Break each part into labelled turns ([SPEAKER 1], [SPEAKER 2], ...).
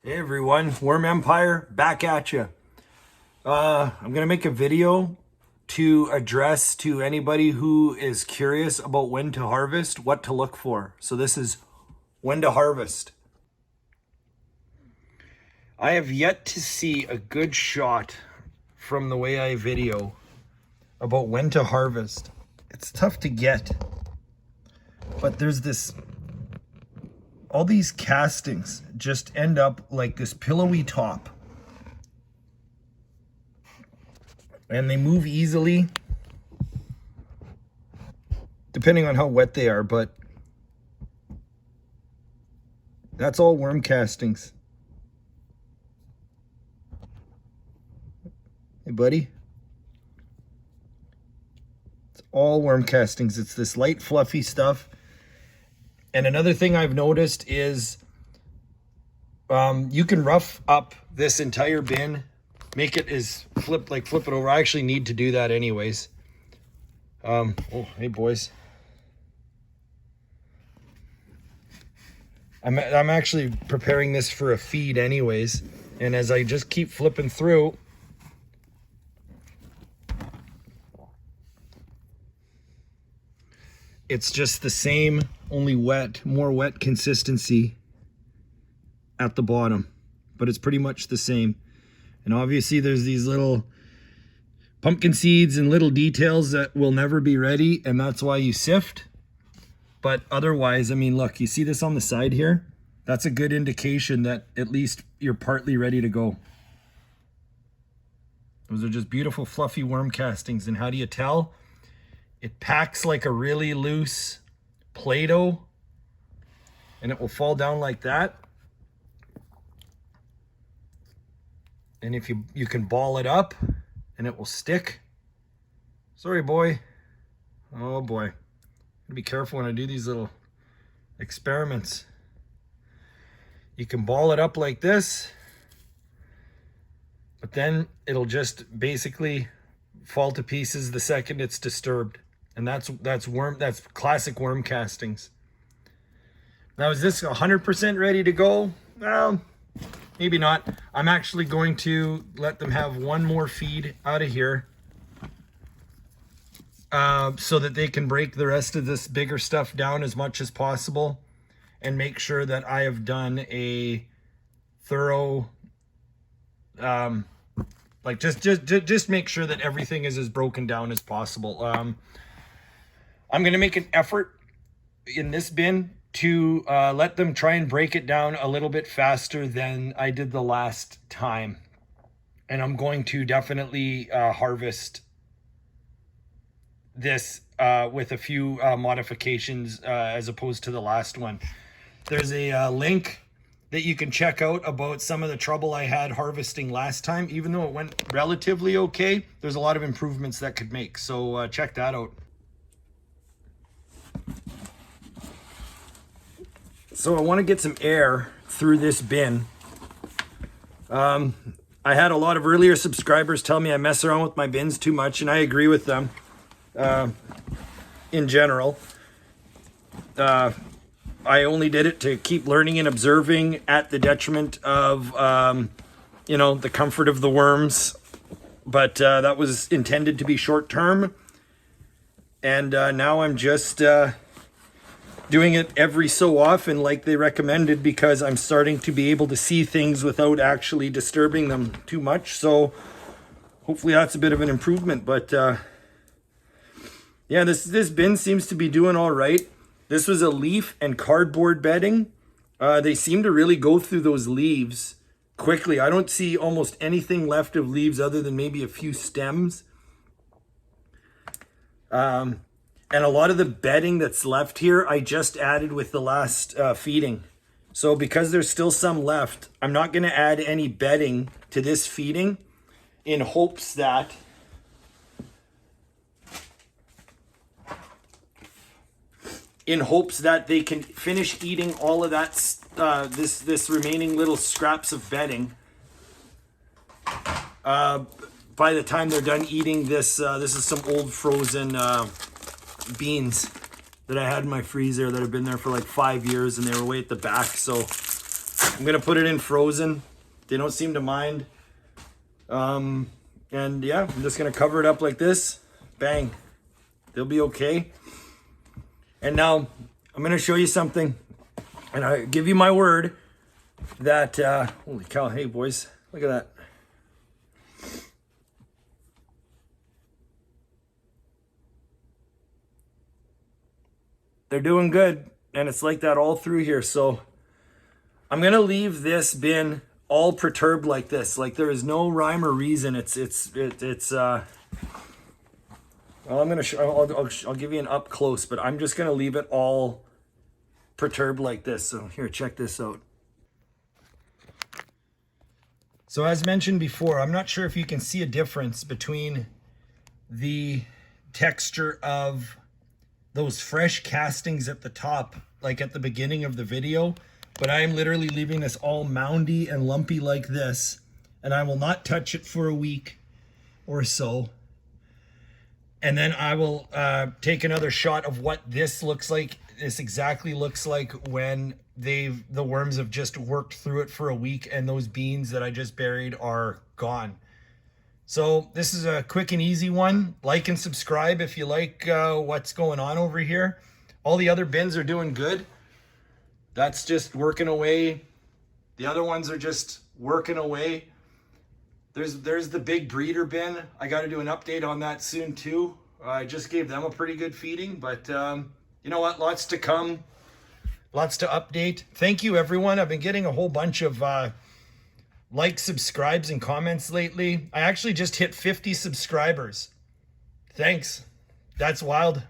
[SPEAKER 1] Hey everyone, Worm Empire back at you. I'm gonna make a video to address to anybody who is curious about when to harvest, what to look for. So this is when to harvest. I have yet to see a good shot from the way I video about when to harvest. It's tough to get, but there's this, all these castings just end up like this pillowy top. And they move easily, depending on how wet they are, but that's all worm castings. Hey, buddy. It's all worm castings. It's this light, fluffy stuff. And another thing I've noticed is you can rough up this entire bin, make it as flip it over. I actually need to do that anyways. Oh, hey boys. I'm actually preparing this for a feed anyways. And as I just keep flipping through, it's just the same, only wet, more wet consistency at the bottom, but it's pretty much the same. And obviously there's these little pumpkin seeds and little details that will never be ready, and that's why you sift. But otherwise, I mean, look, you see this on the side here? That's a good indication that at least you're partly ready to go. Those are just beautiful fluffy worm castings. And how do you tell? It packs like a really loose Play-Doh, and it will fall down like that. And if you can ball it up and it will stick. Sorry, boy. Oh boy. Gotta be careful when I do these little experiments. You can ball it up like this, but then it'll just basically fall to pieces the second it's disturbed. And that's classic worm castings. Now, is this 100% ready to go? Well, maybe not. I'm actually going to let them have one more feed out of here so that they can break the rest of this bigger stuff down as much as possible and make sure that I have done a thorough, just make sure that everything is as broken down as possible. I'm going to make an effort in this bin to let them try and break it down a little bit faster than I did the last time. And I'm going to definitely harvest this with a few modifications as opposed to the last one. There's a link that you can check out about some of the trouble I had harvesting last time. Even though it went relatively okay, there's a lot of improvements that could make. So check that out. So I want to get some air through this bin. I had a lot of earlier subscribers tell me I mess around with my bins too much, and I agree with them in general. I only did it to keep learning and observing at the detriment of, the comfort of the worms. But that was intended to be short term. And now I'm just doing it every so often like they recommended, because I'm starting to be able to see things without actually disturbing them too much. So hopefully that's a bit of an improvement. But yeah, this bin seems to be doing all right. This was a leaf and cardboard bedding. They seem to really go through those leaves quickly. I don't see almost anything left of leaves other than maybe a few stems. And a lot of the bedding that's left here, I just added with the last feeding. So because there's still some left, I'm not going to add any bedding to this feeding in hopes that they can finish eating all of that, this remaining little scraps of bedding. By the time they're done eating this, this is some old frozen beans that I had in my freezer that have been there for like 5 years, and they were way at the back. So I'm going to put it in frozen. They don't seem to mind. And yeah, I'm just going to cover it up like this. Bang. They'll be okay. And now I'm going to show you something. And I give you my word that, holy cow, hey boys, look at that. They're doing good. And it's like that all through here. So I'm going to leave this bin all perturbed like this. Like there is no rhyme or reason. Well, I'm going to I'll give you an up close, but I'm just going to leave it all perturbed like this. So here, check this out. So as mentioned before, I'm not sure if you can see a difference between the texture of those fresh castings at the top, like at the beginning of the video, but I am literally leaving this all moundy and lumpy like this, and I will not touch it for a week or so. And then I will take another shot of what this looks like. This exactly looks like when the worms have just worked through it for a week and those beans that I just buried are gone. So this is a quick and easy one. Like and subscribe if you like what's going on over here. All the other bins are doing good. That's just working away. The other ones are just working away. There's the big breeder bin. I got to do an update on that soon too. I just gave them a pretty good feeding, but you know what? Lots to come. Lots to update. Thank you, everyone. I've been getting a whole bunch of likes, subscribes, and comments lately. I actually just hit 50 subscribers. Thanks. That's wild.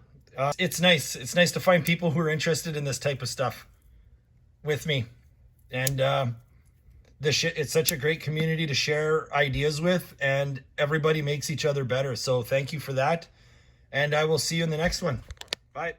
[SPEAKER 1] It's nice. It's nice to find people who are interested in this type of stuff with me. And it's such a great community to share ideas with, and everybody makes each other better. So thank you for that. And I will see you in the next one. Bye.